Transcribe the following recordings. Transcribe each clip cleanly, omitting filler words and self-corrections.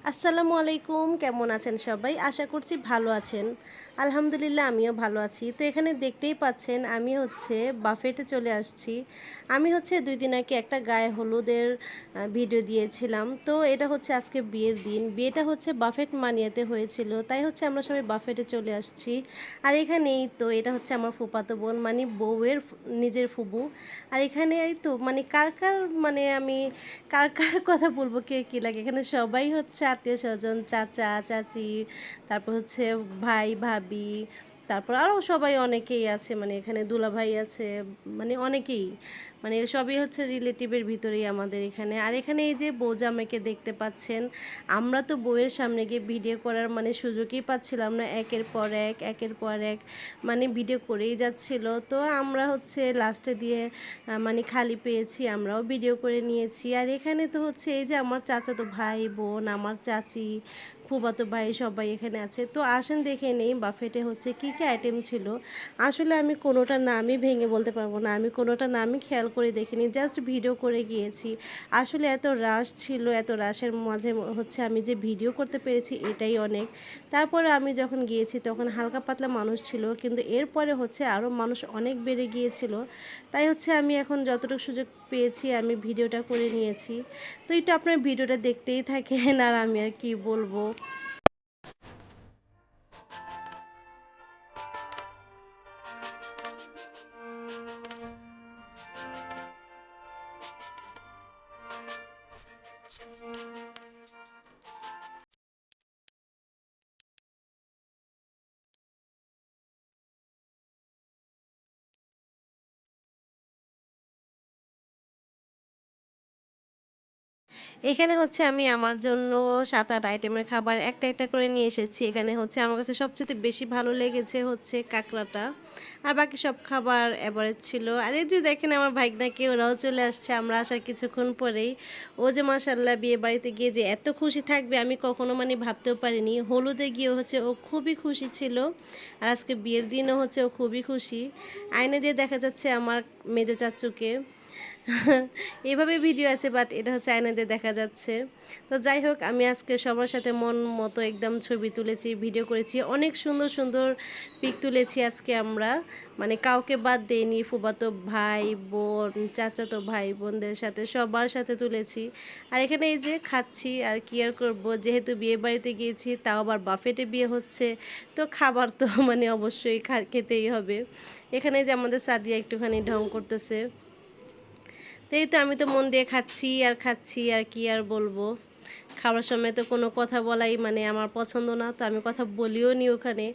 আসসালামু আলাইকুম, কেমন আছেন সবাই? আশা করছি ভালো আছেন। আলহামদুলিল্লাহ আমিও ভালো আছি। তো এখানে দেখতেই পাচ্ছেন আমি বাফেটে চলে আসছি। আমি ২ দিন আগে একটা গায়ে হলুদের ভিডিও দিয়েছিলাম। তো এটা আজকে বিয়ের দিন। বিয়েটা বাফেট মানিয়াতে হয়েছিল। তাই আমরা সবাই বাফেটে চলে আসছি। আর এখানেই তো এটা আমার ফুফাতো বোন মানে বউয়ের নিজের ফুবু। আর এখানে এই তো মানে আমি কার কথা বলবো, কে কী লাগে, এখানে সবাই আত্মীয় স্বজন, চাচা চাচি, তারপর ভাই ভাবি, তারপর আরও সবাই অনেকেই আছে, মানে এখানে দুলাভাই আছে, মানে অনেকেই, মানে সবই রিলেটিভের ভিতরেই আমাদের এখানে। আর এখানে এই যে বউ জামাইকে দেখতে পাচ্ছেন, আমরা তো বউয়ের সামনে গিয়ে ভিডিও করার মানে সুযোগই পাচ্ছিলাম না, একের পর এক মানে ভিডিও করেই যাচ্ছিল। তো আমরা লাস্টে দিয়ে মানে খালি পেয়েছি, আমরাও ভিডিও করে নিয়েছি। আর এখানে তো এই যে আমার চাচাতো ভাই বোন, আমার চাচি, ফুফাতো ভাই সবাই এখানে আছে। তো আসেন দেখে নেই বাফেটে কী কী আইটেম ছিল। আসলে আমি কোনোটা নামই ভেঙে বলতে পারবো না, আমি কোনোটা নামই খেয়াল করে দেখিনি, জাস্ট ভিডিও করে গিয়েছি। আসলে এত রাশ ছিল, এত রাশের মাঝে আমি যে ভিডিও করতে পেরেছি এটাই অনেক। তারপরে আমি যখন গিয়েছি তখন হালকা পাতলা মানুষ ছিল, কিন্তু এরপরে আরও মানুষ অনেক বেড়ে গিয়েছিল। তাই আমি এখন যতটুকু সুযোগ পেয়েছি আমি ভিডিওটা করে নিয়েছি। তো এটা আপনার ভিডিওটা দেখতেই থাকেন, আর আমি আর কি বলবো। এখানে আমি আমার জন্য ৭-৮ আইটেমের খাবার একটা একটা করে নিয়ে এসেছি। এখানে আমার কাছে সবচেয়ে বেশি ভালো লেগেছে কাঁকড়াটা, আর বাকি সব খাবার এভারেজ ছিল। আর এই যে দেখেন আমার ভাইগনাকে, ওরাও চলে আসছে আমরা আসার কিছুক্ষণ পরেই। ও যে মাশাআল্লাহ বিয়ে বাড়িতে গিয়ে যে এত খুশি থাকবে আমি কখনো মানে ভাবতেও পারিনি। হলুদে গিয়ে ও খুবই খুশি ছিল, আর আজকে বিয়ের দিনও ও খুবই খুশি। আয়না দিয়ে দেখা যাচ্ছে আমার মেজো চাচুকে। এভাবে ভিডিও আছে, বাট এটা আয়নাতে দেখা যাচ্ছে। তো যাই হোক, আমি আজকে সবার সাথে মন মতো একদম ছবি তুলেছি, ভিডিও করেছি, অনেক সুন্দর সুন্দর পিক তুলেছি আজকে আমরা, মানে কাউকে বাদ দেইনি, ফুফাতো ভাই বোন, চাচাতো ভাই বোনদের সাথে সবার সাথে তুলেছি। আর এখানে এই যে খাচ্ছি, আর কি আর করবো, যেহেতু বিয়ে বাড়িতে গিয়েছি, তাও আবার বাফেটে বিয়ে হচ্ছে, তো খাবার তো মানে অবশ্যই খেতেই হবে। এখানে যে আমাদের সাদিয়া একটুখানি ঢং করতেছে। তো এই তো আমি তো মন দিয়ে খাচ্ছি আর কি আর বলবো। খাওয়ার সময় তো কোনো কথা বলাই মানে আমার পছন্দ না, তো আমি কথা বলিও নি ওখানে।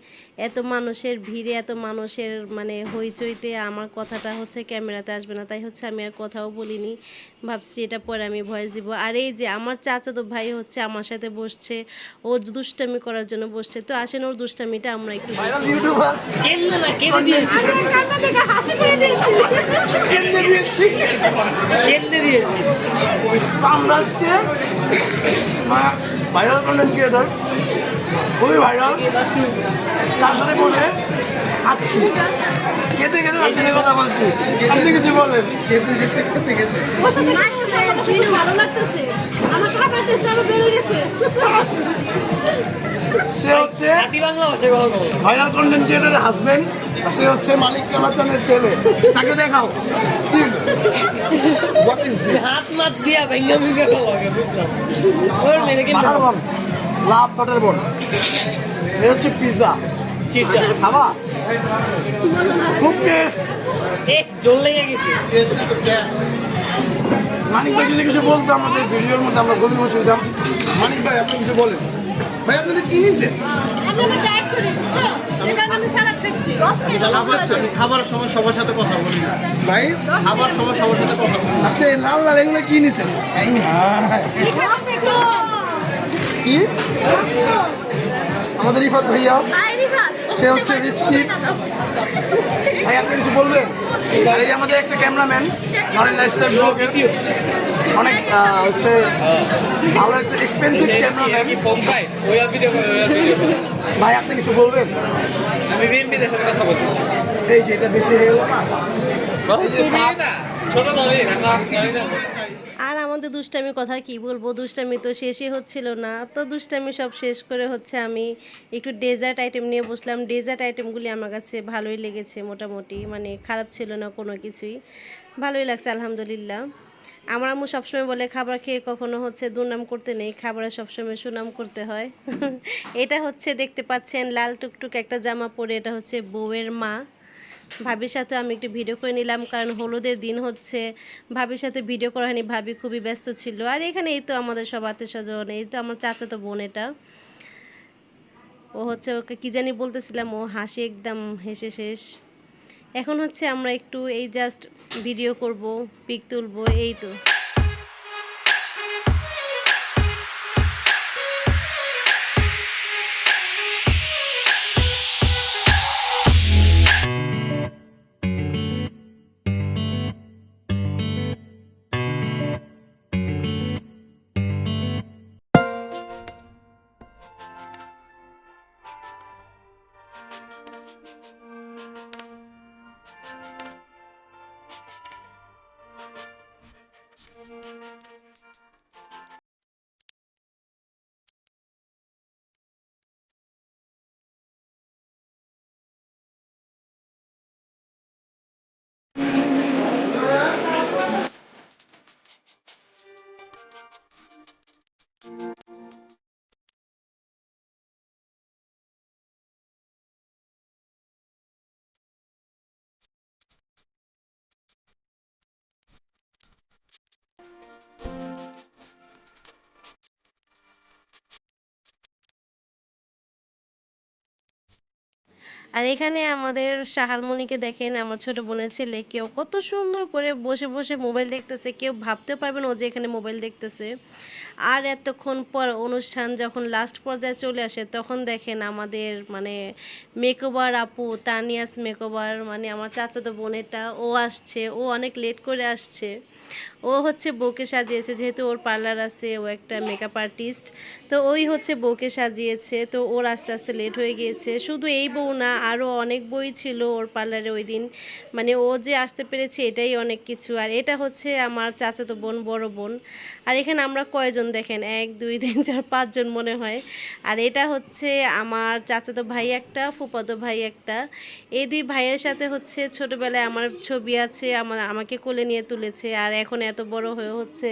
এত মানুষের ভিড়ে, এত মানুষের মানে হইচইতে আমার কথাটা ক্যামেরাতে আসবে না, তাই আমি আর কথাও বলিনি। ভাবছি এটা পরে আমি ভয়েস দিব। আর এই যে আমার চাচাতো ভাই আমার সাথে বসছে, ও দুষ্টামি করার জন্য বসছে। তো আসেন ওর দুষ্টামিটা আমরা একটু ভাইরাল কন্টেন্ট ক্রিয়েটর, খুবই ভাইরাল, তার সাথে বসে খাচ্ছি, খেতে খেতে তার সাথে কথা বলছি। আপনি কিছু বলেন? খেতে খেতে খেতে খেতে ভালো লাগতেছে, আমার খাবার টেস্ট আরো বেড়ে গেছে। সে ভাইরাল কন্টেন্ট ক্রিয়েটরের হাজবেন্ড, সে মালিক কালাচানের ছেলে। তাকে দেখাও। হাত মাত দিয়া ভেঙ্গা ভেঙ্গা খাওয়া বাটার বন, লাভ বাটার বন, এ পিৎজা। খাবা? খুব টেস্ট। জল লেগে গেছে। মানিক ভাই যদি কিছু বলতো আমাদের ভিডিওর মধ্যে, আমরা গভীর বসে দিতাম। মানিক ভাই আপনি কিছু বলেন। ভাই আপনাদের কি নিছে? খাবার সময় সবার সাথে কথা বলি ভাই, খাবার সময় সবার সাথে কথা বলি। আপনি লাল লাল এগুলো কি নিছেন? কি? আমাদের রিফাত ভাইয়া, সে রিচ কিড। ভাই আপনি কিছু বলবেন? আর এই যে আমাদের একটা ক্যামেরাম্যান, নরেন লাইফস্টাইল ব্লগের, অনেক ভালো একটা এক্সপেন্সিভ ক্যামেরাম্যান। ভাই আপনি কিছু বলবেন? আমি বিএমপিদের সাথে কথা বলবো। এই যে এটা বেশি হয়ে গেল না? ছোট আর আমাদের দুষ্টামি কথা কি বলবো, দুষ্টামি তো শেষই হচ্ছিল না। তো দুষ্টামি সব শেষ করে হচ্ছে আমি একটু ডেজার্ট আইটেম নিয়ে বসলাম। ডেজার্ট আইটেমগুলি আমার কাছে ভালোই লেগেছে মোটামুটি, মানে খারাপ ছিল না কোনো কিছুই, ভালোই লাগছে আলহামদুলিল্লাহ। আমার আম্মু সবসময় বলে খাবার খেয়ে কখনো হচ্ছে দুর্নাম করতে নেই, খাবারের সবসময় সুনাম করতে হয়। এটা হচ্ছে দেখতে পাচ্ছেন লাল টুকটুক একটা জামা পরে, এটা হচ্ছে বউয়ের মা। ভাবির সাথে আমি একটু ভিডিও করে নিলাম, কারণ হলুদের দিন হচ্ছে, ভাবির সাথে ভিডিও করা হয়নি, ভাবি খুবই ব্যস্ত ছিল। আর এখানে এই তো আমাদের সব আত্মীয় স্বজন, এই তো আমার চাচাতো বোন, এটা ও হচ্ছে, ওকে কী জানি বলতেছিলাম, ও হাসি একদম হেসে শেষ। এখন হচ্ছে আমরা একটু এই জাস্ট ভিডিও করব, পিক তুলবো, এই তো। আর এখানে আমাদের শাহালমণিকে দেখেন, আমার ছোট বোনের ছেলে, কেউ কত সুন্দর করে বসে বসে মোবাইল দেখতেছে, কেউ ভাবতেও পারবে না ও যে এখানে মোবাইল দেখতেছে। আর এতক্ষণ পর অনুষ্ঠান যখন লাস্ট পর্যায়ে চলে আসে, তখন দেখেন আমাদের মানে মেকওভার আপু, তানিয়াস মেকওভার, মানে আমার চাচাতো বোনেরটা, ও আসছে, ও অনেক লেট করে আসছে। ও হচ্ছে বউকে সাজিয়েছে, যেহেতু ওর পার্লার আছে, ও একটা মেকআপ আর্টিস্ট, তো ওই হচ্ছে বউকে সাজিয়েছে। তো ওর আস্তে আস্তে লেট হয়ে গিয়েছে। শুধু এই বউ না, আরও অনেক বই ছিল ওর পার্লারে ওই দিন, মানে ও যে আসতে পেরেছে এটাই অনেক কিছু। আর এটা হচ্ছে আমার চাচাতো বোন, বড় বোন। আর এখানে আমরা কয়জন দেখেন, 1 2 3 4 5 জন মনে হয়। আর এটা হচ্ছে আমার চাচাতো ভাই একটা, ফুফাতো ভাই একটা। এই 2 ভাইয়ের সাথে হচ্ছে ছোটবেলায় আমার ছবি আছে, আমাকে কোলে নিয়ে তুলেছে। আর এখন এত বড় হয়ে হচ্ছে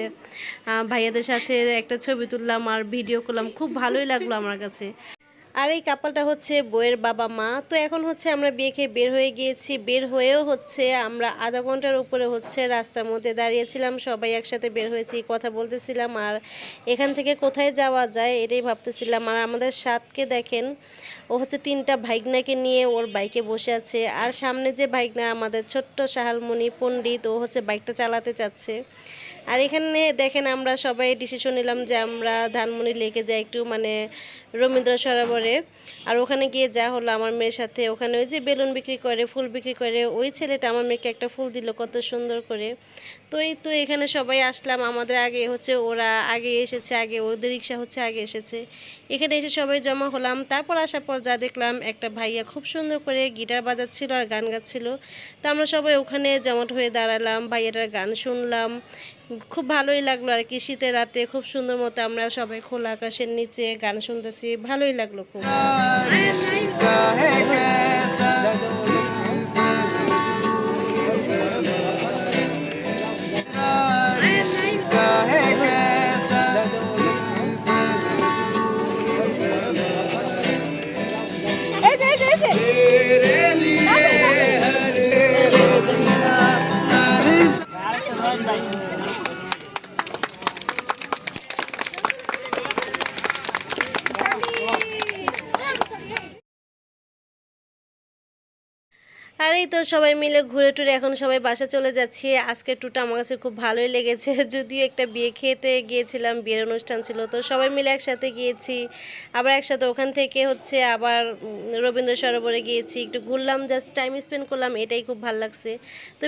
ভাইয়াদের সাথে একটা ছবি তুললাম আর ভিডিও করলাম, খুব ভালোই লাগলো আমার কাছে। আর এই কাপলটা হচ্ছে বউয়ের বাবা মা। তো এখন হচ্ছে আমরা বিয়ে খেয়ে বের হয়ে গিয়েছি, বের হয়েও হচ্ছে আমরা আধা ঘন্টার উপরে হচ্ছে রাস্তার মধ্যে দাঁড়িয়েছিলাম, সবাই একসাথে বের হয়েছি, কথা বলতেছিলাম। আর এখান থেকে কোথায় যাওয়া যায় এটাই ভাবতেছিলাম। আর আমাদের সাথকে দেখেন, ও হচ্ছে 3টা ভাইগনাকে নিয়ে ওর বাইকে বসে আছে। আর সামনে যে ভাইগনা আমাদের ছোট্ট শাহালমণি পণ্ডিত, ও হচ্ছে বাইকটা চালাতে চাচ্ছে। আর এখানে দেখেন আমরা সবাই ডিসিশন নিলাম যে আমরা ধানমন্ডি লেকে যাই একটু, মানে রবীন্দ্র সরোবরে। আর ওখানে গিয়ে যা হলো আমার মেয়ের সাথে, ওখানে ওই যে বেলুন বিক্রি করে, ফুল বিক্রি করে, ওই ছেলেটা আমার মেয়েকে একটা ফুল দিল কত সুন্দর করে। তো এই তো এখানে সবাই আসলাম, আমাদের আগে হচ্ছে ওরা আগে এসেছে, আগে ওদের রিক্সা হচ্ছে আগে এসেছে। এখানে এসে সবাই জমা হলাম। তারপর আসার পর যা দেখলাম, একটা ভাইয়া খুব সুন্দর করে গিটার বাজাচ্ছিল আর গান গাচ্ছিল। তো আমরা সবাই ওখানে জমাট হয়ে দাঁড়ালাম, ভাইয়াটার গান শুনলাম, খুব ভালোই লাগলো আর কি। শীতের রাতে খুব সুন্দর মতো আমরা সবাই খোলা আকাশের নিচে গান শুনতেছি, ভালোই লাগলো খুব। আর এই তো সবাই মিলে ঘুরে টুরে এখন সবাই বাসা চলে যাচ্ছি। আজকের ট্যুরটা আমার কাছে খুব ভালোই লেগেছে, যদিও একটা বিয়ে খেতে গিয়েছিলাম, বিয়ের অনুষ্ঠান ছিল, তো সবাই মিলে একসাথে গিয়েছি। আবার একসাথে ওখান থেকে হচ্ছে আবার রবীন্দ্র সরোবরে গিয়েছি, একটু ঘুরলাম, জাস্ট টাইম স্পেন্ড করলাম, এটাই খুব ভালো লাগছে। তো